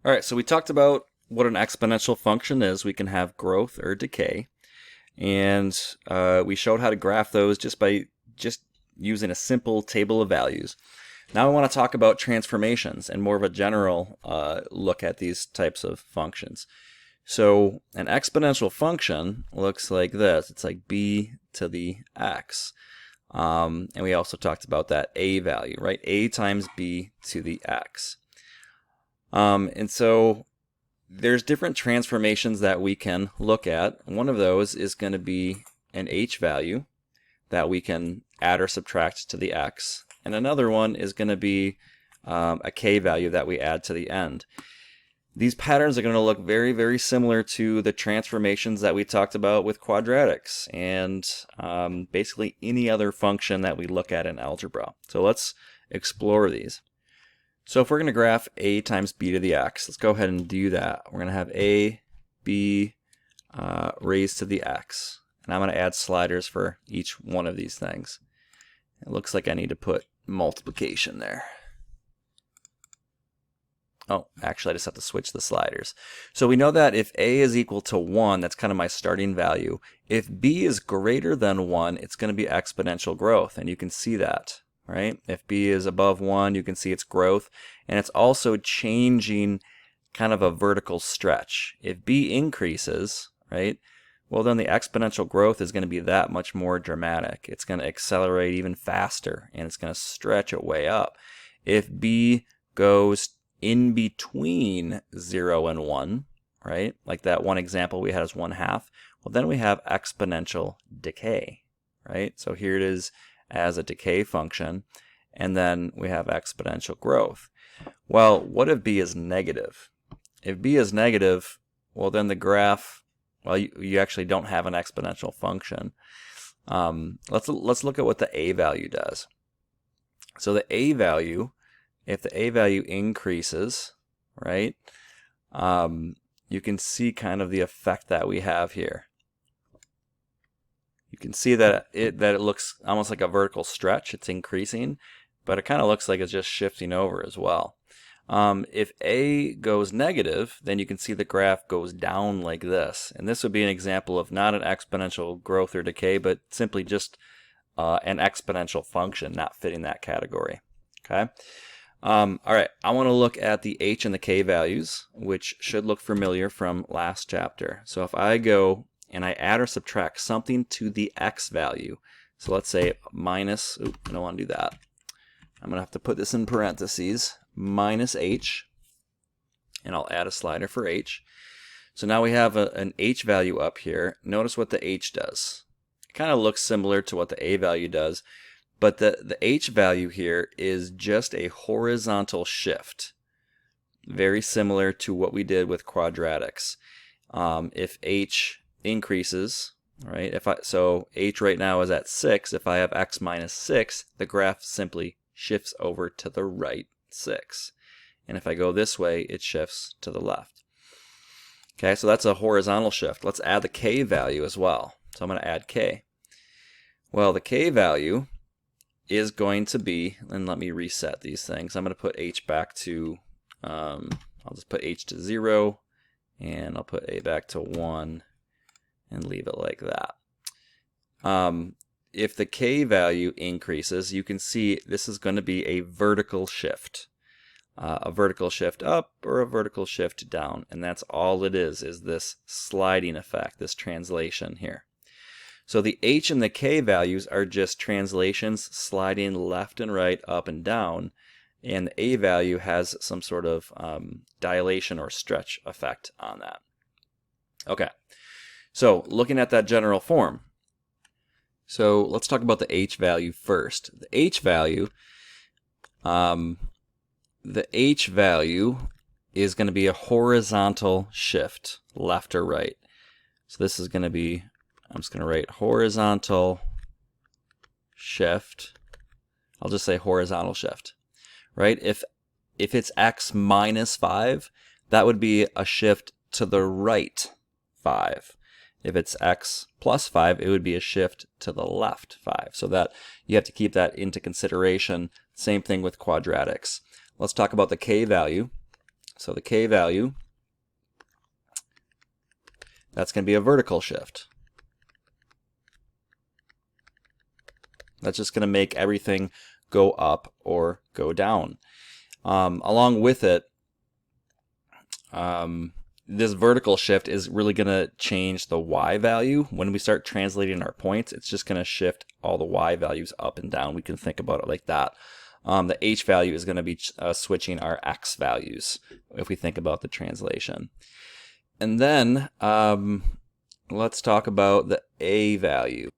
All right, so we talked about what an exponential function is. We can have growth or decay, and we showed how to graph those just by using a simple table of values. Now I want to talk about transformations and more of a general look at these types of functions. So an exponential function looks like this. It's like b to the x. And we also talked about that a value, right? A times b to the x. And so there's different transformations that we can look at. One of those is going to be an h value that we can add or subtract to the x. And another one is going to be a k value that we add to the end. These patterns are going to look very, very similar to the transformations that we talked about with quadratics and basically any other function that we look at in algebra. So let's explore these. So if we're going to graph a times b to the x, let's go ahead and do that. We're going to have a, b raised to the x. And I'm going to add sliders for each one of these things. It looks like I need to put multiplication there. Oh, actually I just have to switch the sliders. So we know that if a is equal to 1, that's kind of my starting value. If b is greater than 1, it's going to be exponential growth, and you can see that. Right? If b is above 1, you can see its growth, and it's also changing kind of a vertical stretch. If b increases, right, well then the exponential growth is going to be that much more dramatic. It's going to accelerate even faster, and it's going to stretch it way up. If b goes in between 0 and 1, right, like that one example we had as 1/2, well then we have exponential decay, right? So here it is as a decay function, and then we have exponential growth. Well, what if b is negative? If b is negative, well then the graph, well you actually don't have an exponential function. Let's look at what the a value does. So the a value, if the a value increases, right, you can see kind of the effect that we have here. You can see that it looks almost like a vertical stretch. It's increasing, but it kind of looks like it's just shifting over as well. If a goes negative, then you can see the graph goes down like this. And this would be an example of not an exponential growth or decay, but simply just an exponential function not fitting that category. Okay. All right, I want to look at the h and the k values, which should look familiar from last chapter. So if I go and I add or subtract something to the x value, so let's say minus, I don't want to do that. I'm going to have to put this in parentheses, minus h, and I'll add a slider for h. So now we have an h value up here. Notice what the h does. It kind of looks similar to what the a value does, but the h value here is just a horizontal shift, very similar to what we did with quadratics. If h increases, right? So h right now is at 6. If I have x minus 6, the graph simply shifts over to the right 6. And if I go this way, it shifts to the left. Okay, so that's a horizontal shift. Let's add the k value as well. So I'm going to add k. Well, the k value is going to be, and let me reset these things. I'm going to put h back to, I'll just put h to 0, and I'll put a back to 1, and leave it like that. If the k value increases, you can see this is going to be a vertical shift up or a vertical shift down, and that's all it is this sliding effect, this translation here. So the h and the k values are just translations sliding left and right, up and down, and the a value has some sort of dilation or stretch effect on that. Okay. So looking at that general form, so let's talk about the h value first. The h value is going to be a horizontal shift, left or right. So this is going to be, I'm just going to write horizontal shift. I'll just say horizontal shift, right? If it's x minus 5, that would be a shift to the right 5. If it's x plus 5, it would be a shift to the left 5. So that you have to keep that into consideration. Same thing with quadratics. Let's talk about the k value. So the k value, that's going to be a vertical shift. That's just going to make everything go up or go down. Along with it, this vertical shift is really going to change the y value. When we start translating our points, it's just going to shift all the y values up and down. We can think about it like that. The h value is going to be switching our x values if we think about the translation. And then let's talk about the a value.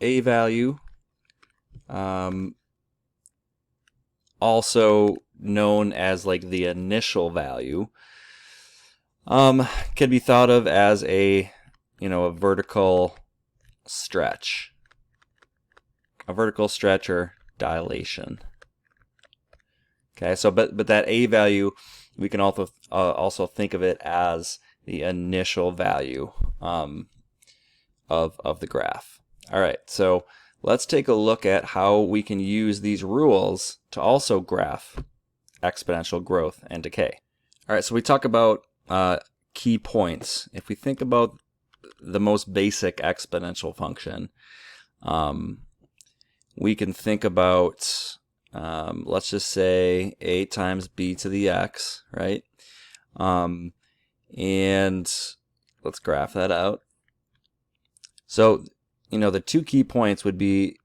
A value, also known as like the initial value, can be thought of as a vertical stretch, or dilation. Okay, so but that a value, we can also think of it as the initial value of the graph. All right, so let's take a look at how we can use these rules to also graph exponential growth and decay. All right, so we talk about key points. If we think about the most basic exponential function, we can think about, let's just say a times b to the x, right? And let's graph that out. So, the two key points would be,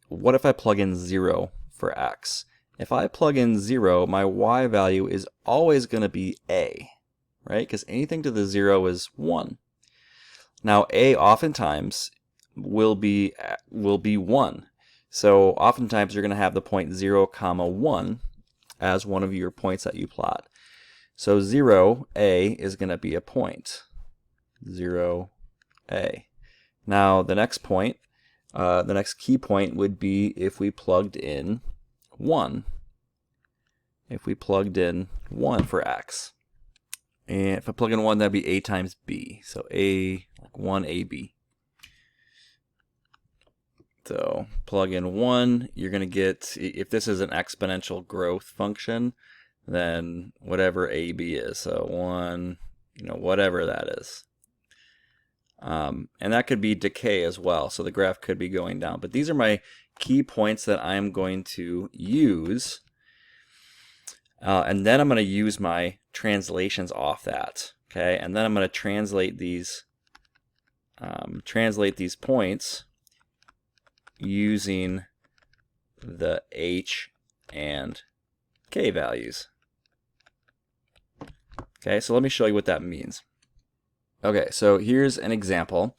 what if I plug in 0 for x? If I plug in 0, my y value is always going to be a, right? Because anything to the 0 is 1. Now, a oftentimes will be 1. So oftentimes you're going to have the point 0, 1 as one of your points that you plot. So 0, a is going to be a point. 0, a. Now the next point, the next key point would be if we plugged in 1. If we plugged in 1 for x. And if I plug in 1, that'd be a times b. So a, like 1ab. So plug in 1, you're going to get, if this is an exponential growth function, then whatever ab is. So 1, whatever that is. And that could be decay as well. So the graph could be going down. But these are my key points that I'm going to use. And then I'm going to use my translations off that. Okay, and then I'm going to translate these points using the h and k values. Okay, so let me show you what that means. Okay, so here's an example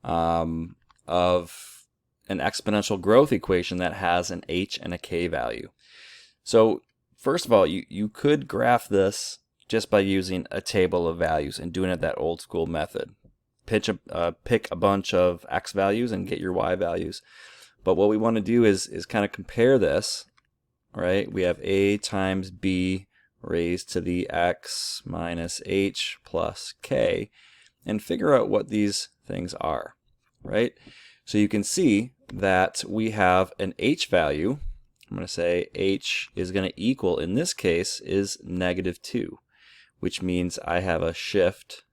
of an exponential growth equation that has an h and a k value. So first of all, you could graph this just by using a table of values and doing it that old school method. Pick a bunch of x values and get your y values. But what we want to do is kind of compare this, right? We have a times b raised to the x minus h plus k, and figure out what these things are, right? So you can see that we have an h value. I'm going to say h is going to equal, in this case, is -2, which means I have a shift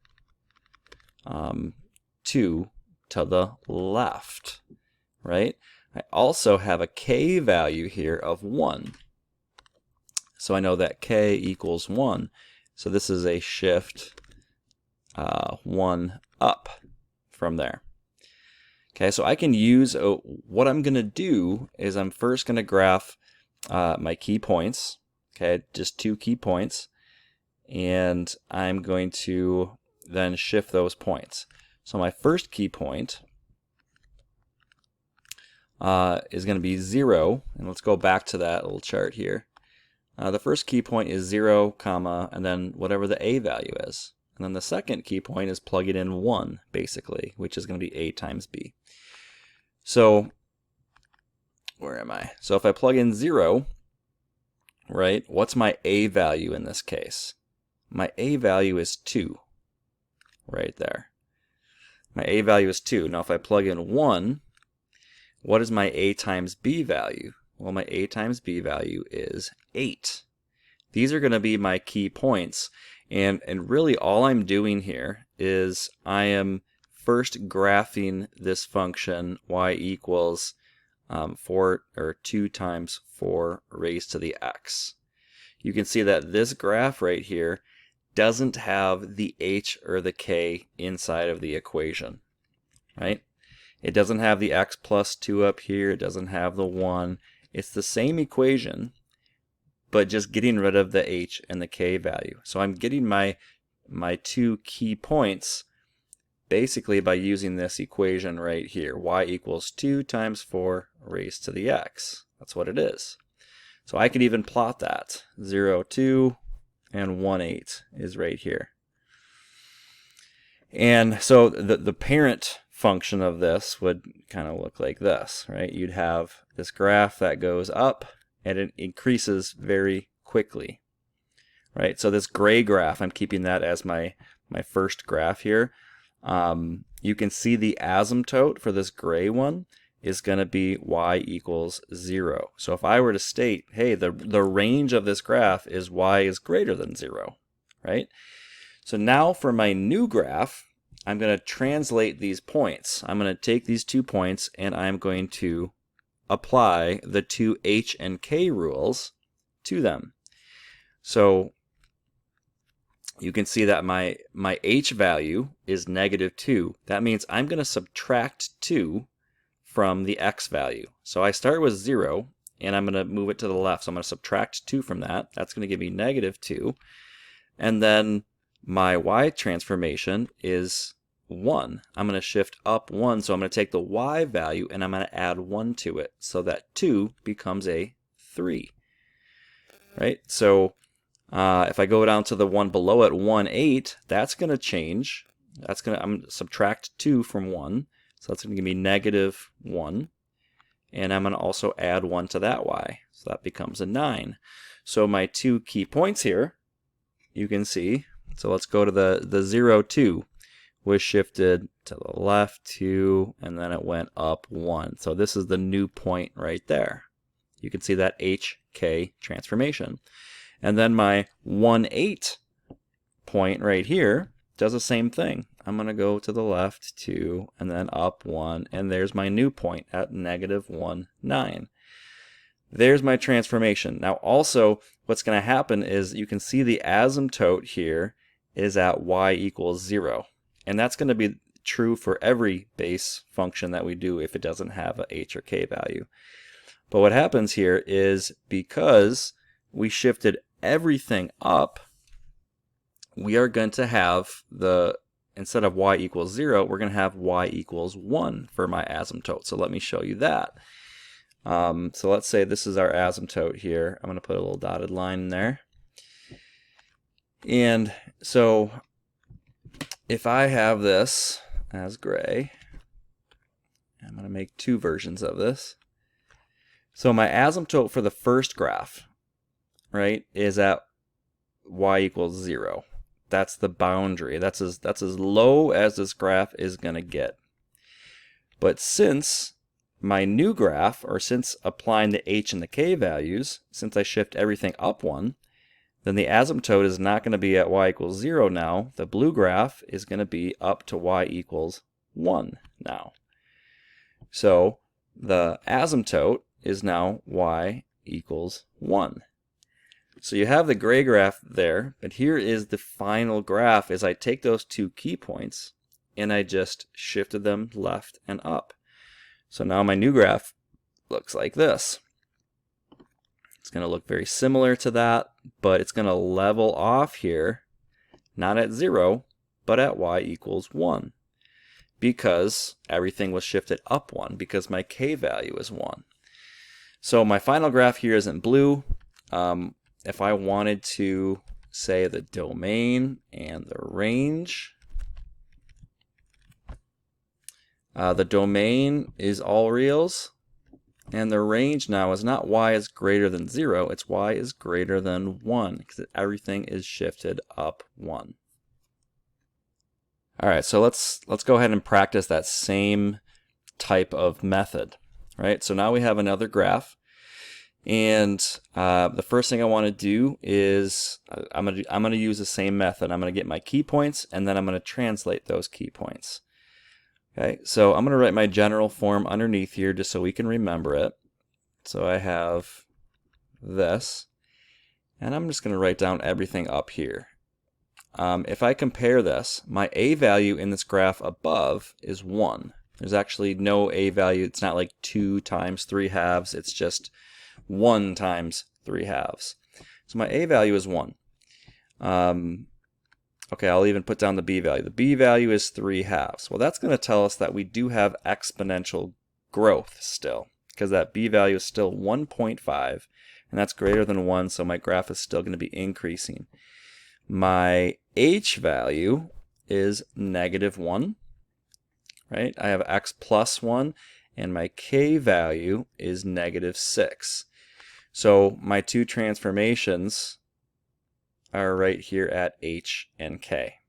2 to the left, right? I also have a k value here of 1. So I know that k equals 1. So this is a shift 1 up from there. Okay, so I can use, what I'm going to do is I'm first going to graph my key points, okay, just 2 key points, and I'm going to then shift those points. So my first key point is going to be 0, and let's go back to that little chart here. The first key point is 0, and then whatever the a value is. And then the second key point is plugging in 1, basically, which is going to be a times b. So, where am I? So if I plug in 0, right, what's my a value in this case? My a value is 2, right there. My a value is 2. Now if I plug in 1, what is my a times b value? Well, my a times b value is 8. These are going to be my key points. And really all I'm doing here is I am first graphing this function y equals 2 times 4 raised to the x. You can see that this graph right here doesn't have the h or the k inside of the equation, right? It doesn't have the x plus 2 up here. It doesn't have the 1. It's the same equation, but just getting rid of the h and the k value. So I'm getting my 2 key points basically by using this equation right here. Y equals 2 times 4 raised to the x. That's what it is. So I could even plot that. 0, 2, and 1, 8 is right here. And so the parent function of this would kind of look like this, right? You'd have this graph that goes up and it increases very quickly, right? So this gray graph, I'm keeping that as my first graph here. You can see the asymptote for this gray one is going to be y equals 0. So if I were to state, hey, the range of this graph is y is greater than 0, right? So now for my new graph, I'm going to translate these points. I'm going to take these 2 points and I'm going to apply the 2 h and k rules to them. So you can see that my h value is -2. That means I'm going to subtract 2 from the x value. So I start with 0 and I'm going to move it to the left. So I'm going to subtract 2 from that. That's going to give me -2. And then my y transformation is 1. I'm going to shift up 1. So I'm going to take the y value and I'm going to add 1 to it so that 2 becomes a 3. Right? So if I go down to the one below it, 1, 8, that's going to change. I'm going to subtract 2 from 1. So that's going to give me -1. And I'm going to also add 1 to that y. So that becomes a 9. So my 2 key points here, you can see. So let's go to the 0, 2 was shifted to the left 2, and then it went up 1. So this is the new point right there. You can see that h-k transformation. And then my 1, 8 point right here does the same thing. I'm going to go to the left 2 and then up 1, and there's my new point at -1, 9. There's my transformation. Now also what's going to happen is you can see the asymptote here is at y equals 0. And that's going to be true for every base function that we do if it doesn't have a h or k value. But what happens here is because we shifted everything up, we are going to have instead of y equals 0, we're going to have y equals 1 for my asymptote. So let me show you that. So let's say this is our asymptote here. I'm going to put a little dotted line in there. And so if I have this as gray, I'm going to make 2 versions of this. So my asymptote for the first graph, right, is at y equals 0. That's the boundary. That's as low as this graph is going to get. But since my new graph, or since applying the h and the k values, since I shift everything up 1, then the asymptote is not going to be at y equals 0 now. The blue graph is going to be up to y equals 1 now. So the asymptote is now y equals 1. So you have the gray graph there, but here is the final graph as I take those 2 key points and I just shifted them left and up. So now my new graph looks like this. It's going to look very similar to that, but it's going to level off here, not at 0, but at y equals 1, because everything was shifted up 1, because my k value is 1. So my final graph here isn't blue. If I wanted to say the domain and the range, the domain is all reals, and the range now is not y is greater than 0, it's y is greater than 1, because everything is shifted up 1. All right, so let's go ahead and practice that same type of method, right? So now we have another graph, And the first thing I want to do is I'm gonna use the same method. I'm gonna get my key points, and then I'm gonna translate those key points. Okay, so I'm gonna write my general form underneath here just so we can remember it. So I have this, and I'm just gonna write down everything up here. If I compare this, my a value in this graph above is 1. There's actually no a value. It's not like 2 times 3 halves. It's just 1 times 3 halves. So my a value is 1. Okay, I'll even put down the b value. The b value is 3 halves. Well, that's going to tell us that we do have exponential growth still, because that b value is still 1.5, and that's greater than 1, so my graph is still going to be increasing. My h value is -1, right? I have x plus 1, and my k value is -6. So my two transformations are right here at h and k.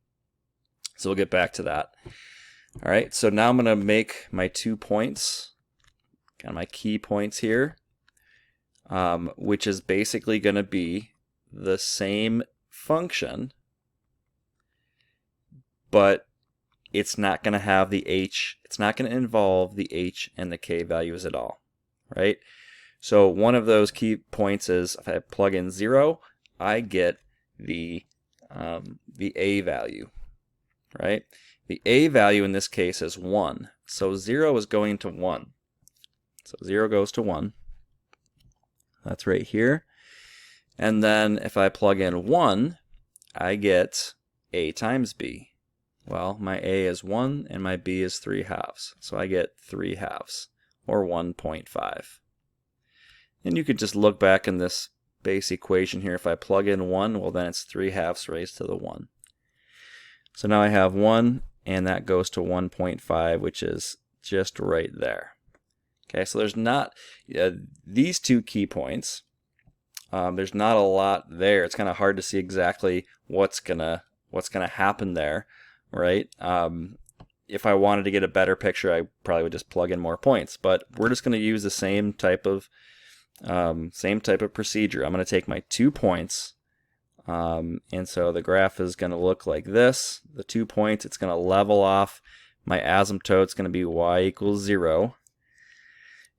So we'll get back to that. All right, so now I'm going to make my 2 points, kind of my key points here, which is basically going to be the same function, but it's not going to have the h, it's not going to involve the h and the k values at all, right? So one of those key points is if I plug in 0, I get the a value, right? The a value in this case is 1, so 0 is going to 1. So 0 goes to 1. That's right here. And then if I plug in 1, I get a times b. Well, my a is 1 and my b is 3 halves. So I get 3 halves, or 1.5. And you could just look back in this base equation here. If I plug in 1, well, then it's 3 halves raised to the 1. So now I have 1, and that goes to 1.5, which is just right there. Okay, so there's not these 2 key points. There's not a lot there. It's kind of hard to see exactly what's gonna happen there, right? If I wanted to get a better picture, I probably would just plug in more points. But we're just going to use the same type of procedure. I'm going to take my 2 points, and so the graph is going to look like this. The 2 points, it's going to level off. My asymptote's going to be y equals 0.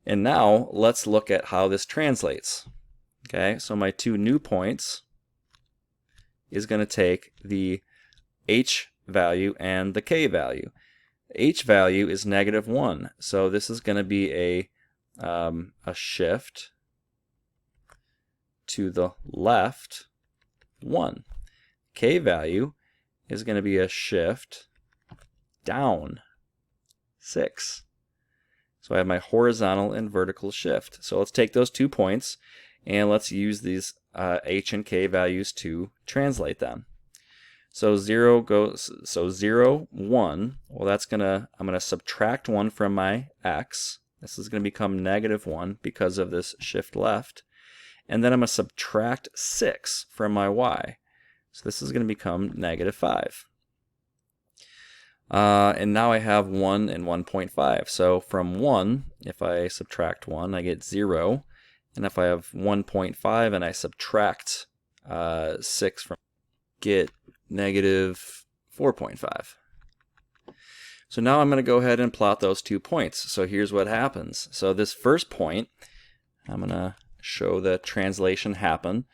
And now let's look at how this translates. Okay, so my 2 new points is going to take the h value and the k value. H value is -1, so this is going to be a shift to the left 1. K value is going to be a shift down 6. So I have my horizontal and vertical shift. So let's take those 2 points and let's use these h and k values to translate them. So 0, 1, well that's I'm gonna subtract 1 from my x. This is gonna become -1 because of this shift left. And then I'm gonna subtract 6 from my y. So this is gonna become -5. And now I have 1 and 1.5. So from 1, if I subtract 1, I get 0. And if I have 1.5 and I subtract 6 from, get -4.5. So now I'm going to go ahead and plot those 2 points. So here's what happens. So this first point, I'm going to show the translation happen.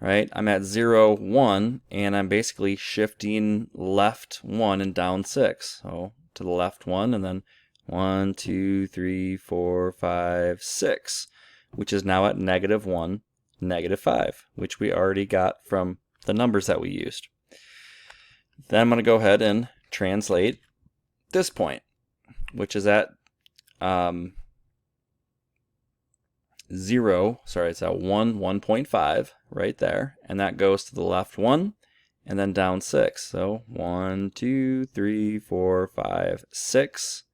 Right? I'm at 0, 1, and I'm basically shifting left 1 and down 6. So to the left 1, and then 1, 2, 3, 4, 5, 6, which is now at -1, -5, which we already got from the numbers that we used. Then I'm going to go ahead and translate this point, which is at 0, sorry, it's at 1, 1.5 right there, and that goes to the left 1 and then down 6. So 1, 2, 3, 4, 5, 6,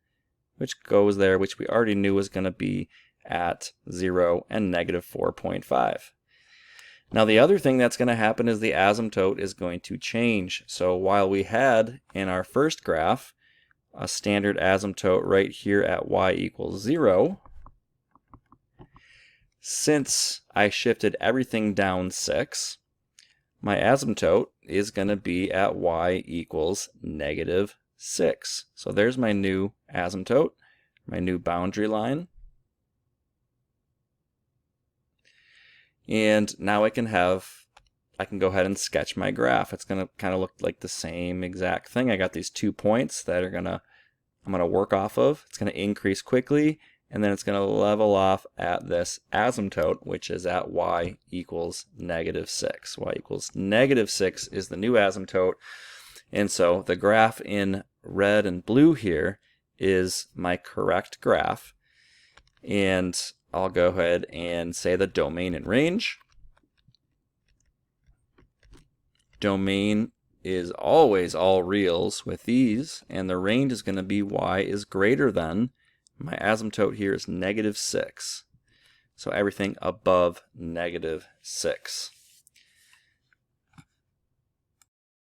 which goes there, which we already knew was going to be at 0 and -4.5. Now the other thing that's going to happen is the asymptote is going to change. So while we had in our first graph a standard asymptote right here at y equals 0, since I shifted everything down 6, my asymptote is going to be at y equals negative 6. So there's my new asymptote, my new boundary line. And now I can go ahead and sketch my graph. It's going to kind of look like the same exact thing. I got these 2 points that I'm going to work off of. It's going to increase quickly, and then it's going to level off at this asymptote, which is at y equals negative 6. Y equals negative 6 is the new asymptote. And so the graph in red and blue here is my correct graph. And I'll go ahead and say the domain and range. Domain is always all reals with these, and the range is going to be y is greater than, my asymptote here is negative 6. So everything above negative 6.